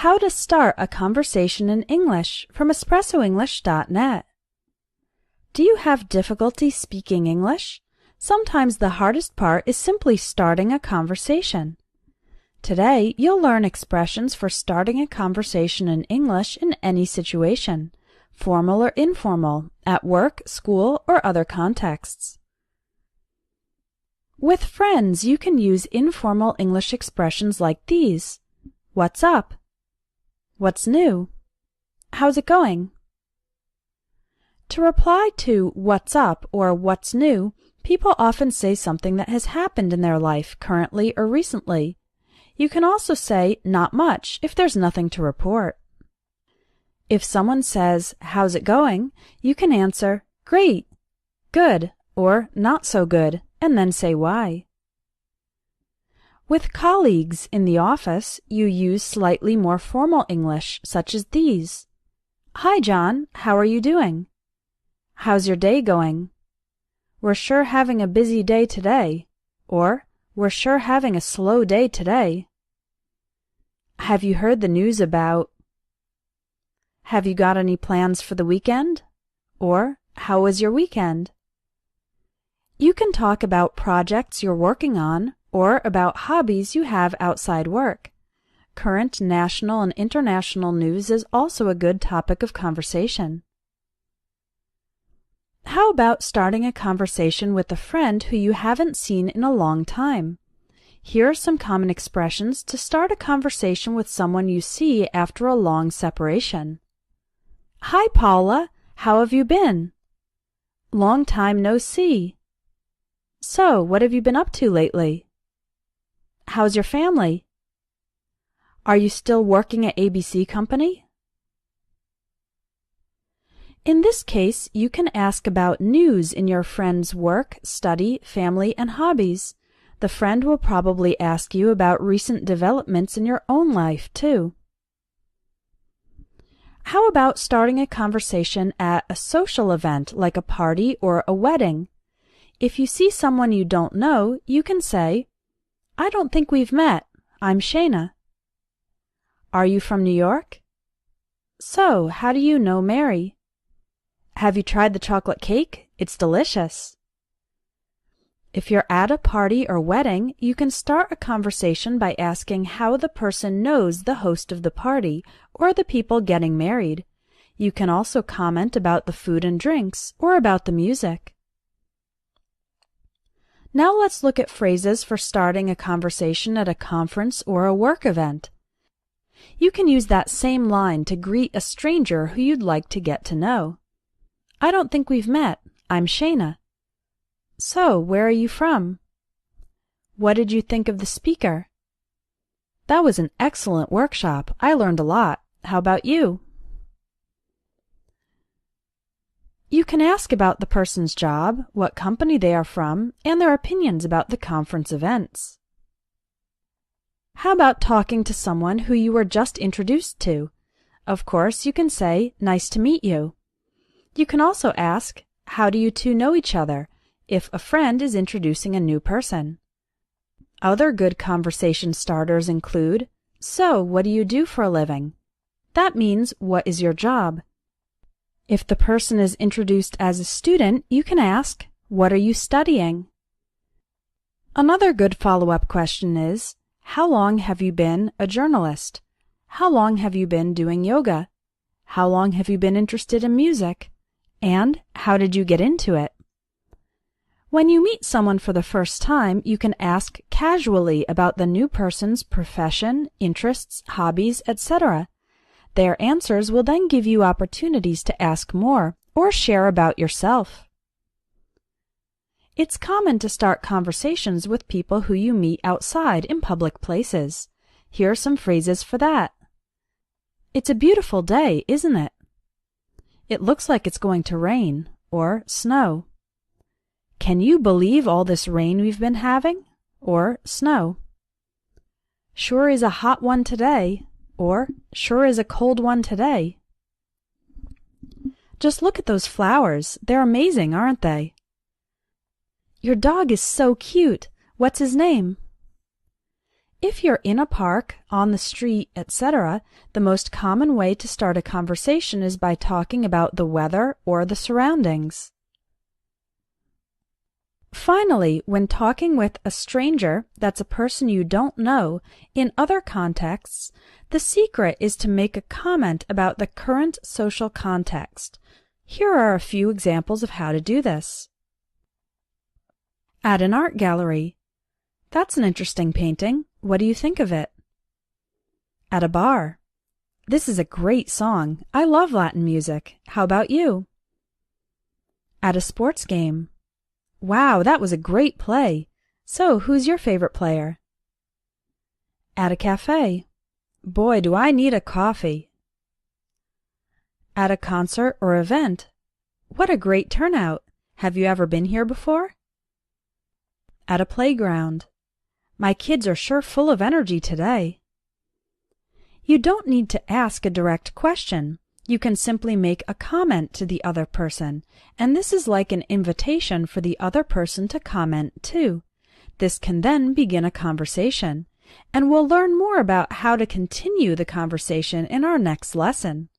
How to start a conversation in English from espressoenglish.net. Do you have difficulty speaking English? Sometimes the hardest part is simply starting a conversation. Today, you'll learn expressions for starting a conversation in English in any situation, formal or informal, at work, school, or other contexts. With friends, you can use informal English expressions like these. What's up? What's new? How's it going? To reply to what's up or what's new, people often say something that has happened in their life currently or recently. You can also say not much if there's nothing to report. If someone says, how's it going? You can answer, great, good, or not so good, and then say why. With colleagues in the office, you use slightly more formal English, such as these. Hi, John. How are you doing? How's your day going? We're sure having a busy day today. Or, we're sure having a slow day today. Have you heard the news about? Have you got any plans for the weekend? Or, how was your weekend? You can talk about projects you're working on, or about hobbies you have outside work. Current national and international news is also a good topic of conversation. How about starting a conversation with a friend who you haven't seen in a long time? Here are some common expressions to start a conversation with someone you see after a long separation. Hi, Paula. How have you been? Long time no see. So, what have you been up to lately? How's your family? Are you still working at ABC Company? In this case, you can ask about news in your friend's work, study, family, and hobbies. The friend will probably ask you about recent developments in your own life, too. How about starting a conversation at a social event like a party or a wedding? If you see someone you don't know, you can say, I don't think we've met. I'm Shayna. Are you from New York? So, how do you know Mary? Have you tried the chocolate cake? It's delicious. If you're at a party or wedding, you can start a conversation by asking how the person knows the host of the party or the people getting married. You can also comment about the food and drinks or about the music. Now let's look at phrases for starting a conversation at a conference or a work event. You can use that same line to greet a stranger who you'd like to get to know. I don't think we've met. I'm Shayna. So, where are you from? What did you think of the speaker? That was an excellent workshop. I learned a lot. How about you? You can ask about the person's job, what company they are from, and their opinions about the conference events. How about talking to someone who you were just introduced to? Of course, you can say, nice to meet you. You can also ask, how do you two know each other, if a friend is introducing a new person. Other good conversation starters include, so, what do you do for a living? That means, what is your job? If the person is introduced as a student, you can ask, what are you studying? Another good follow-up question is, how long have you been a journalist? How long have you been doing yoga? How long have you been interested in music? And how did you get into it? When you meet someone for the first time, you can ask casually about the new person's profession, interests, hobbies, etc. Their answers will then give you opportunities to ask more or share about yourself. It's common to start conversations with people who you meet outside in public places. Here are some phrases for that. It's a beautiful day, isn't it? It looks like it's going to rain or snow. Can you believe all this rain we've been having? Or snow. Sure is a hot one today. Or, sure is a cold one today. Just look at those flowers. They're amazing, aren't they? Your dog is so cute. What's his name? If you're in a park, on the street, etc., the most common way to start a conversation is by talking about the weather or the surroundings. Finally, when talking with a stranger, that's a person you don't know, in other contexts, the secret is to make a comment about the current social context. Here are a few examples of how to do this. At an art gallery. That's an interesting painting. What do you think of it? At a bar. This is a great song. I love Latin music. How about you? At a sports game. Wow, that was a great play. So, who's your favorite player? At a cafe. Boy, do I need a coffee. At a concert or event. What a great turnout. Have you ever been here before? At a playground. My kids are sure full of energy today. You don't need to ask a direct question. You can simply make a comment to the other person, and this is like an invitation for the other person to comment too. This can then begin a conversation, and we'll learn more about how to continue the conversation in our next lesson.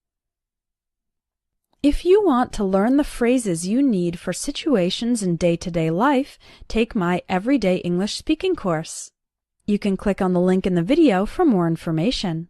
If you want to learn the phrases you need for situations in day-to-day life, take my Everyday English Speaking course. You can click on the link in the video for more information.